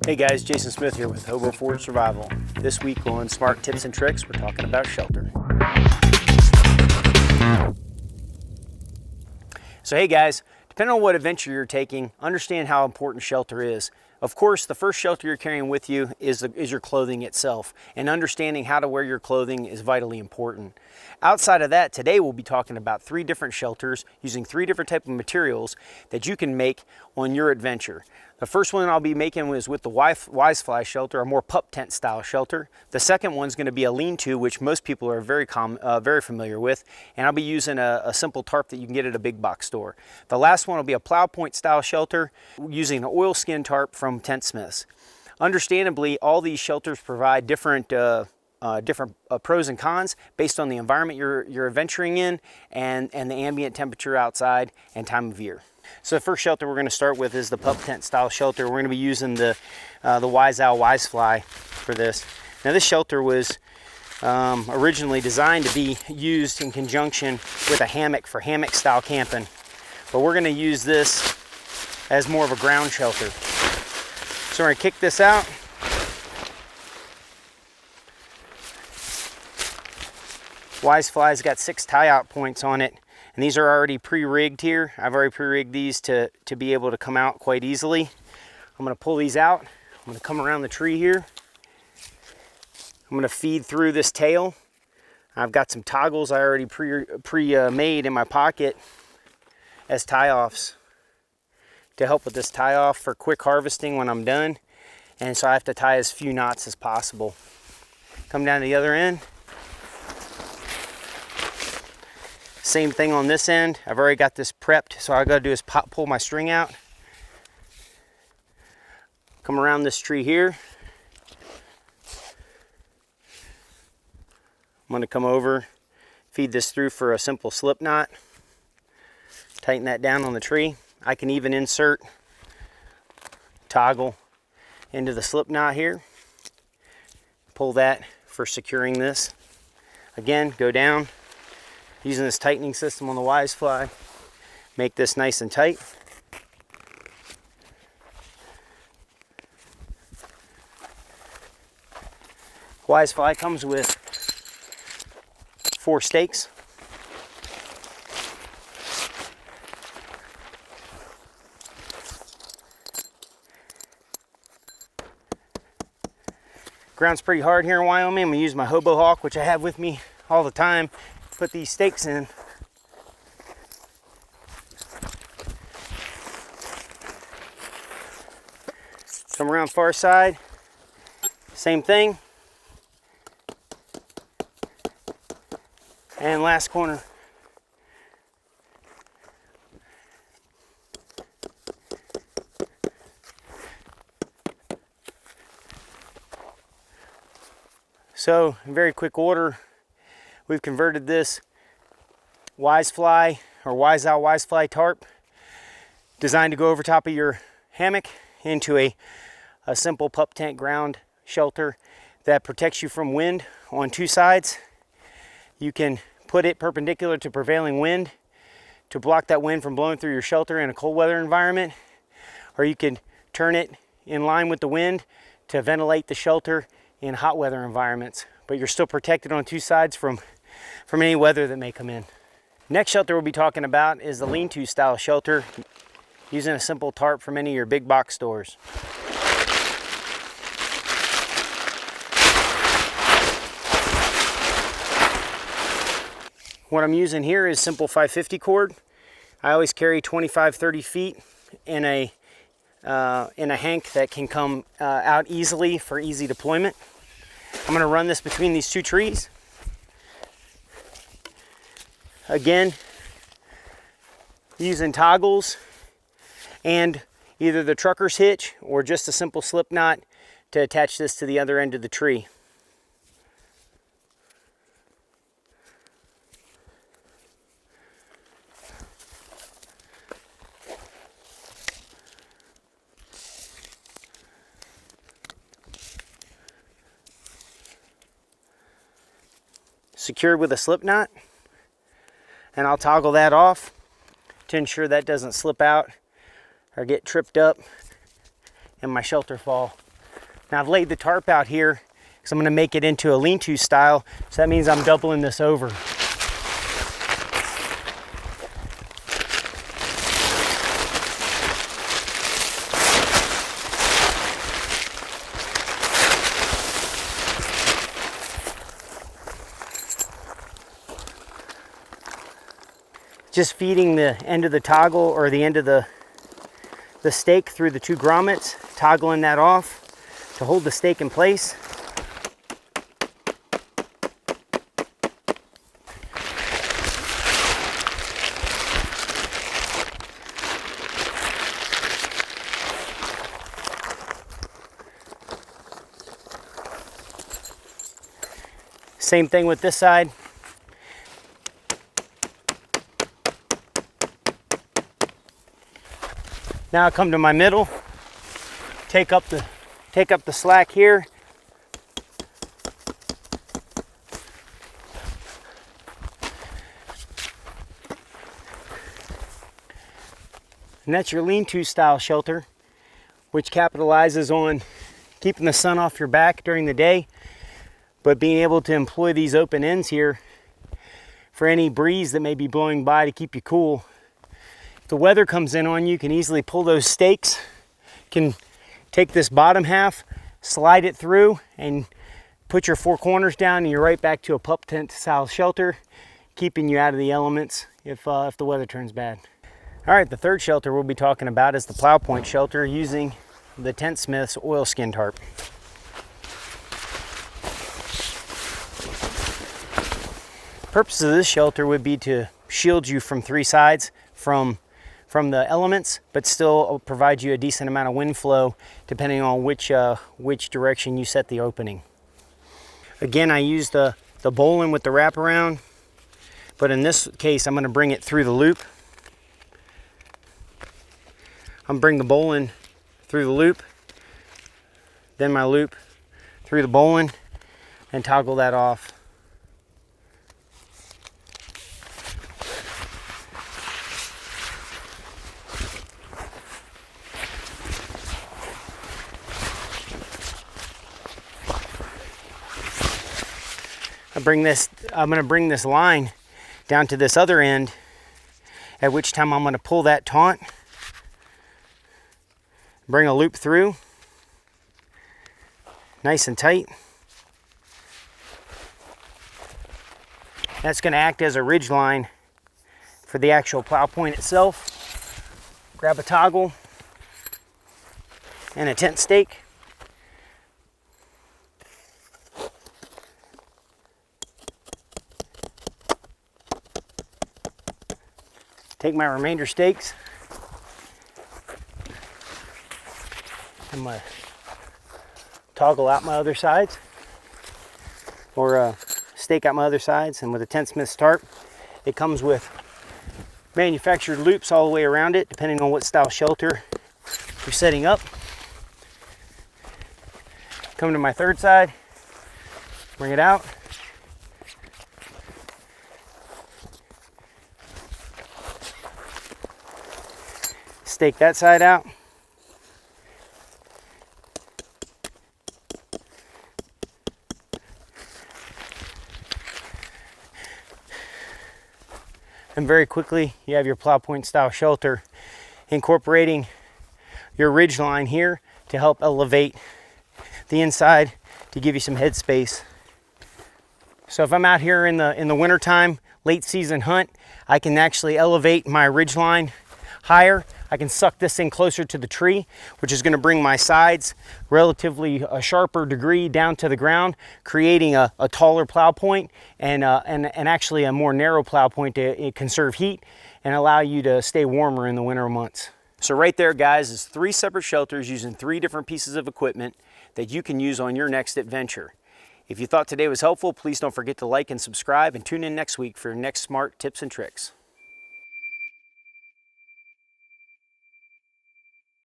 Hey guys, Jason Smith here with Hobo Forge Survival. This week on Smart Tips and Tricks, we're talking about shelter. So hey guys, depending on what adventure you're taking, understand how important shelter is. Of course, the first shelter you're carrying with you is your clothing itself, and understanding how to wear your clothing is vitally important. Outside of that, today we'll be talking about 3 different shelters using 3 different types of materials that you can make on your adventure. The first one I'll be making is with the Wisefly shelter, a more pup tent style shelter. The second one's going to be a lean-to, which most people are very familiar with, and I'll be using a simple tarp that you can get at a big box store. The last one will be a Plow-Point style shelter using an oilskin tarp from Tent Smiths. Understandably, all these shelters provide different pros and cons based on the environment you're adventuring in and the ambient temperature outside and time of year. So the first shelter we're going to start with is the pup tent style shelter. We're going to be using the Wisefly for this. Now this shelter was originally designed to be used in conjunction with a hammock for hammock style camping, but we're going to use this as more of a ground shelter. So we're going to kick this out. Wisefly's got 6 tie-out points on it, and these are already pre-rigged here. I've already pre-rigged these to be able to come out quite easily. I'm going to pull these out. I'm going to come around the tree here. I'm going to feed through this tail. I've got some toggles I already pre-made in my pocket as tie-offs to help with this tie-off for quick harvesting when I'm done. And so I have to tie as few knots as possible. Come down to the other end. Same thing on this end. I've already got this prepped, so all I gotta do is pull my string out. Come around this tree here. I'm gonna come over, feed this through for a simple slip knot. Tighten that down on the tree. I can even insert toggle into the slip knot here. Pull that for securing this. Again, go down. Using this tightening system on the Wisefly, make this nice and tight. Wisefly comes with 4 stakes. Ground's pretty hard here in Wyoming. I'm gonna use my Hobo Hawk, which I have with me all the time. Put these stakes in. Come around far side, same thing. And last corner. So in very quick order, we've converted this Wisefly or Wisefly tarp designed to go over top of your hammock into a simple pup tent ground shelter that protects you from wind on 2 sides. You can put it perpendicular to prevailing wind to block that wind from blowing through your shelter in a cold weather environment, or you can turn it in line with the wind to ventilate the shelter in hot weather environments, but you're still protected on 2 sides from any weather that may come in. Next shelter we'll be talking about is the lean-to style shelter using a simple tarp from any of your big box stores. What I'm using here is simple 550 cord. I always carry 25-30 feet in a hank that can come out easily for easy deployment. I'm going to run this between these 2 trees. Again, using toggles and either the trucker's hitch or just a simple slip knot to attach this to the other end of the tree. Secured with a slip knot, and I'll toggle that off to ensure that doesn't slip out or get tripped up and my shelter fall. Now I've laid the tarp out here because I'm going to make it into a lean-to style, so that means I'm doubling this over. Just feeding the end of the toggle or the end of the stake through the two grommets, toggling that off to hold the stake in place. Same thing with this side. Now I come to my middle, take up the slack here. And that's your lean-to style shelter, which capitalizes on keeping the sun off your back during the day, but being able to employ these open ends here for any breeze that may be blowing by to keep you cool. If the weather comes in on you, you can easily pull those stakes, can take this bottom half, slide it through, and put your four corners down, and you're right back to a pup tent style shelter, keeping you out of the elements if the weather turns bad. All right, the third shelter we'll be talking about is the Plow-Point shelter using the Tent Smith's oilskin tarp. The purpose of this shelter would be to shield you from three sides from the elements, but still provide you a decent amount of wind flow depending on which direction you set the opening. Again, I used the bowline with the wraparound, but in this case I'm going to bring it through the loop. I'm bring the bowline through the loop, then my loop through the bowline, and toggle that off. I'm going to bring this line down to this other end, at which time I'm going to pull that taunt, bring a loop through, nice and tight. That's going to act as a ridge line for the actual plow point itself. Grab a toggle and a tent stake. Take my remainder stakes. I'm going to toggle out my other sides, or stake out my other sides, and with a Tent Smith's tarp, it comes with manufactured loops all the way around it, depending on what style shelter you're setting up. Come to my third side, bring it out. Stake that side out. And very quickly you have your Plow-Point style shelter, incorporating your ridge line here to help elevate the inside to give you some head space. So if I'm out here in the winter time, late season hunt, I can actually elevate my ridge line higher. I can suck this in closer to the tree, which is going to bring my sides relatively a sharper degree down to the ground, creating a taller plow point and actually a more narrow plow point to conserve heat and allow you to stay warmer in the winter months. So right there, guys, is 3 separate shelters using 3 different pieces of equipment that you can use on your next adventure. If you thought today was helpful, please don't forget to like and subscribe, and tune in next week for your next smart tips and tricks.